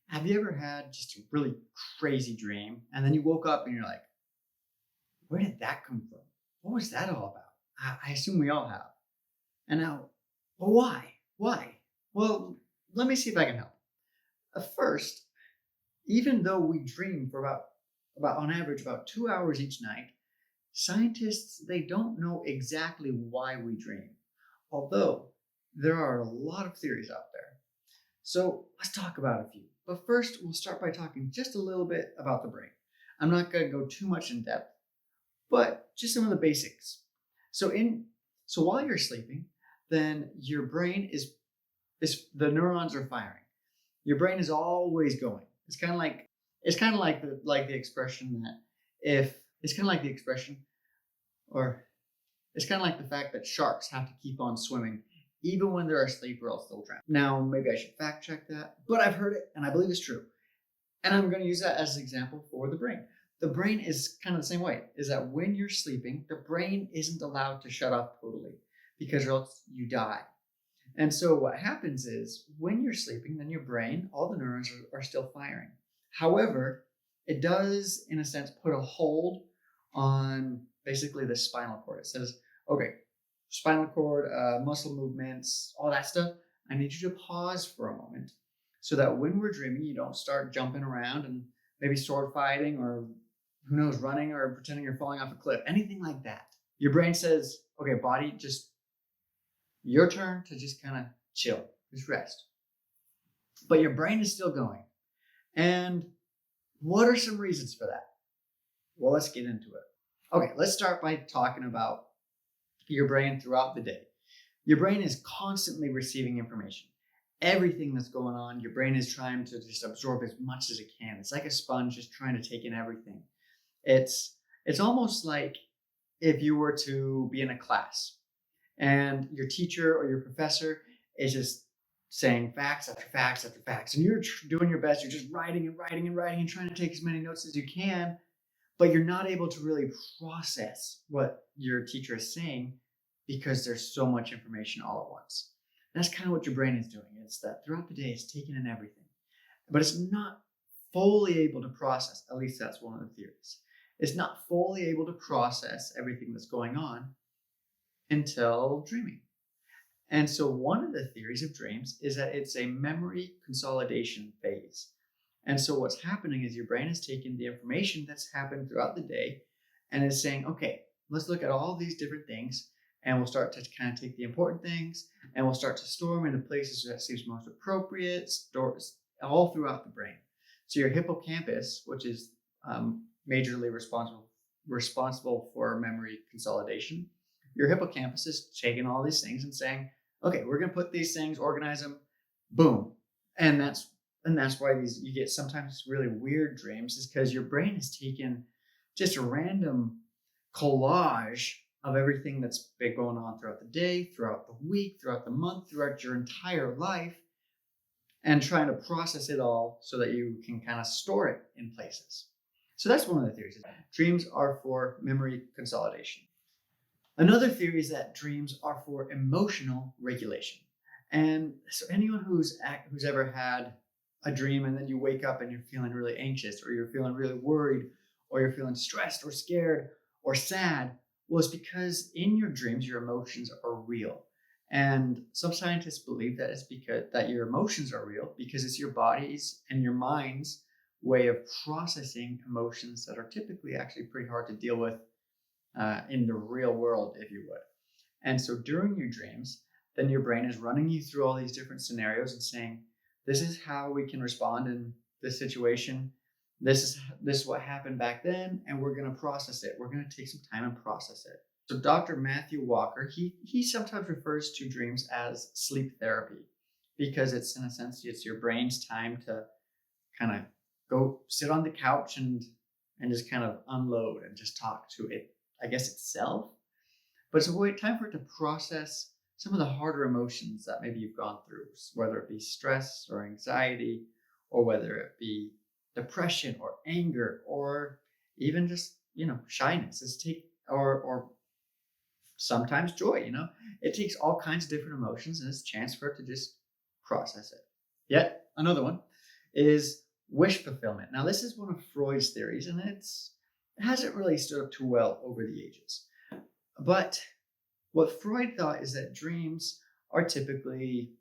Have you ever had just a really crazy dream and then you woke up and you're like, where did that come from? What was that all about? I assume we all have. And now, but why? Why? Well, let me see if I can help. First, even though we dream for about on average about 2 hours each night, scientists they don't know exactly why we dream. Although there are a lot of theories out there. So let's talk about a few. But first, we'll start by talking just a little bit about the brain. I'm not going to go too much in depth, but just some of the basics. So so while you're sleeping, then your brain is the neurons are firing. Your brain is always going. It's kind of like the expression that if it's kind of like the expression or it's kind of like the fact that sharks have to keep on swimming even when they're asleep or else they'll drown. Now, maybe I should fact check that, but I've heard it and I believe it's true. And I'm going to use that as an example for the brain. The brain is kind of the same way, is that when you're sleeping, the brain isn't allowed to shut off totally because or else you die. And so what happens is when you're sleeping, then your brain, all the neurons are still firing. However, it does, in a sense, put a hold on basically the spinal cord. It says, okay, spinal cord, muscle movements, all that stuff, I need you to pause for a moment so that when we're dreaming, you don't start jumping around and maybe sword fighting or who knows, running or pretending you're falling off a cliff, anything like that. Your brain says, okay, body, just your turn to just kind of chill, just rest. But your brain is still going. And what are some reasons for that? Well, let's get into it. Okay, let's start by talking about your brain throughout the day. Your brain is constantly receiving information. Everything that's going on, your brain is trying to just absorb as much as it can. It's like a sponge just trying to take in everything. It's almost like if you were to be in a class and your teacher or your professor is just saying facts after facts after facts, and you're doing your best. You're just writing and writing and writing and trying to take as many notes as you can, but you're not able to really process what your teacher is saying because there's so much information all at once. That's kind of what your brain is doing. It's that throughout the day, it's taking in everything, but it's not fully able to process. At least that's one of the theories. It's not fully able to process everything that's going on until dreaming. And so one of the theories of dreams is that it's a memory consolidation phase. And so what's happening is your brain is taking the information that's happened throughout the day and is saying, okay, let's look at all these different things and we'll start to kind of take the important things and we'll start to store them into places that seems most appropriate, stores all throughout the brain. So your hippocampus, which is majorly responsible for memory consolidation, your hippocampus is taking all these things and saying, okay, we're going to put these things, organize them, boom. And that's why you get sometimes really weird dreams, is because your brain has taken just a random collage of everything that's been going on throughout the day, throughout the week, throughout the month, throughout your entire life, and trying to process it all so that you can kind of store it in places. So that's one of the theories. Dreams are for memory consolidation. Another theory is that dreams are for emotional regulation. And so anyone who's ever had a dream and then you wake up and you're feeling really anxious or you're feeling really worried or you're feeling stressed or scared or sad, well, it's because in your dreams, your emotions are real. And some scientists believe that it's because that your emotions are real because it's your body's and your mind's way of processing emotions that are typically actually pretty hard to deal with in the real world, if you would. And so during your dreams, then your brain is running you through all these different scenarios and saying, this is how we can respond in this situation. This is what happened back then, and we're going to process it. We're going to take some time and process it. So Dr. Matthew Walker, he sometimes refers to dreams as sleep therapy because it's, in a sense, it's your brain's time to kind of go sit on the couch and just kind of unload and just talk to it, I guess, itself. But it's a time for it to process some of the harder emotions that maybe you've gone through, whether it be stress or anxiety, or whether it be depression or anger, or even just, shyness. Or sometimes joy, It takes all kinds of different emotions and it's a chance for it to just process it. Yet another one is wish fulfillment. Now, this is one of Freud's theories, and it hasn't really stood up too well over the ages. But what Freud thought is that dreams are typically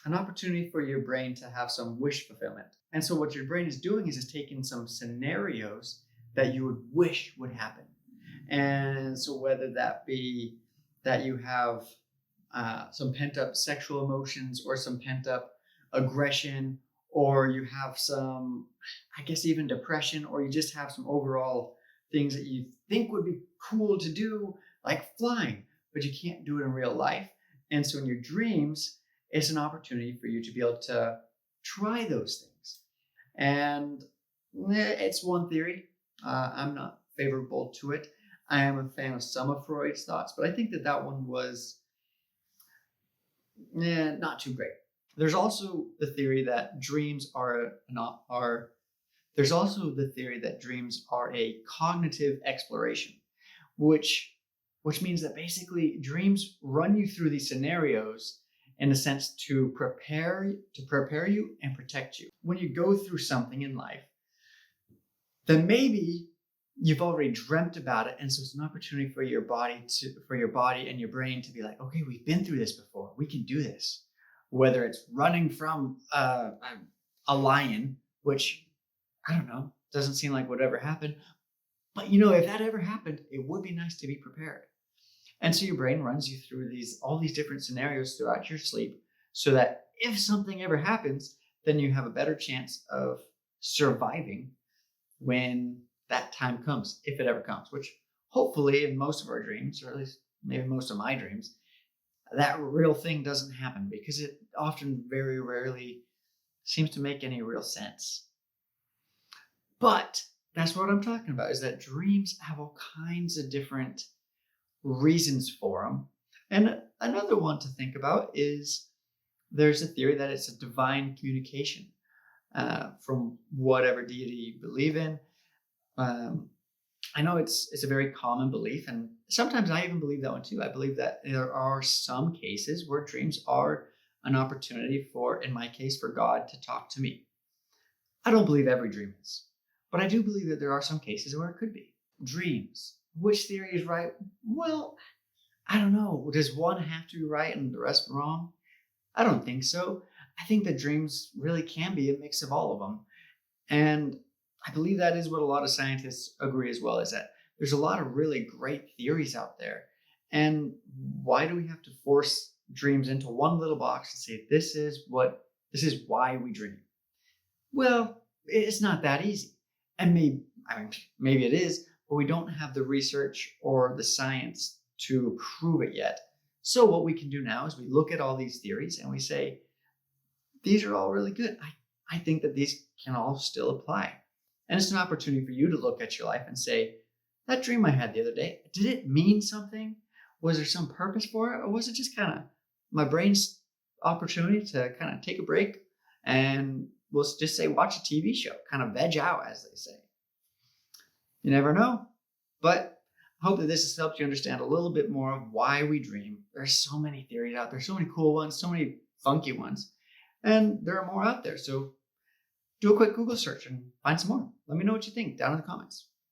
an opportunity for your brain to have some wish fulfillment. And so what your brain is doing is it's taking some scenarios that you would wish would happen. And so whether that be that you have some pent up sexual emotions or some pent up aggression, or you have some, I guess, even depression, or you just have some overall things that you think would be cool to do, like flying, but you can't do it in real life. And so in your dreams, it's an opportunity for you to be able to try those things. And it's one theory. I'm not favorable to it. I am a fan of some of Freud's thoughts, but I think that one was not too great. There's also the theory that dreams are a cognitive exploration, which means that basically dreams run you through these scenarios in a sense to prepare you and protect you. When you go through something in life, then maybe you've already dreamt about it, and so it's an opportunity for your body and your brain to be like, okay, we've been through this before. We can do this. Whether it's running from a lion, which I don't know, doesn't seem like would ever happen, but if that ever happened, it would be nice to be prepared. And so your brain runs you through all these different scenarios throughout your sleep, so that if something ever happens, then you have a better chance of surviving when that time comes, if it ever comes, which hopefully in most of our dreams, or at least maybe most of my dreams, that real thing doesn't happen, because it often very rarely seems to make any real sense. But that's what I'm talking about, is that dreams have all kinds of different reasons for them. And another one to think about is there's a theory that it's a divine communication from whatever deity you believe in. I know it's a very common belief, and sometimes I even believe that one too. I believe that there are some cases where dreams are an opportunity for, in my case, for God to talk to me. I don't believe every dream is, but I do believe that there are some cases where it could be. Dreams. Which theory is right? Well, I don't know. Does one have to be right and the rest wrong? I don't think so. I think that dreams really can be a mix of all of them. And I believe that is what a lot of scientists agree as well, is that there's a lot of really great theories out there. And why do we have to force dreams into one little box and say, this is why we dream? Well, it's not that easy. And maybe it is, but we don't have the research or the science to prove it yet. So what we can do now is we look at all these theories and we say, these are all really good. I think that these can all still apply. And it's an opportunity for you to look at your life and say, that dream I had the other day, did it mean something? Was there some purpose for it? Or was it just kind of my brain's opportunity to kind of take a break and we'll just say, watch a TV show, kind of veg out, as they say. You never know. But I hope that this has helped you understand a little bit more of why we dream. There's so many theories out there, so many cool ones, so many funky ones, and there are more out there. So do a quick Google search and find some more. Let me know what you think down in the comments.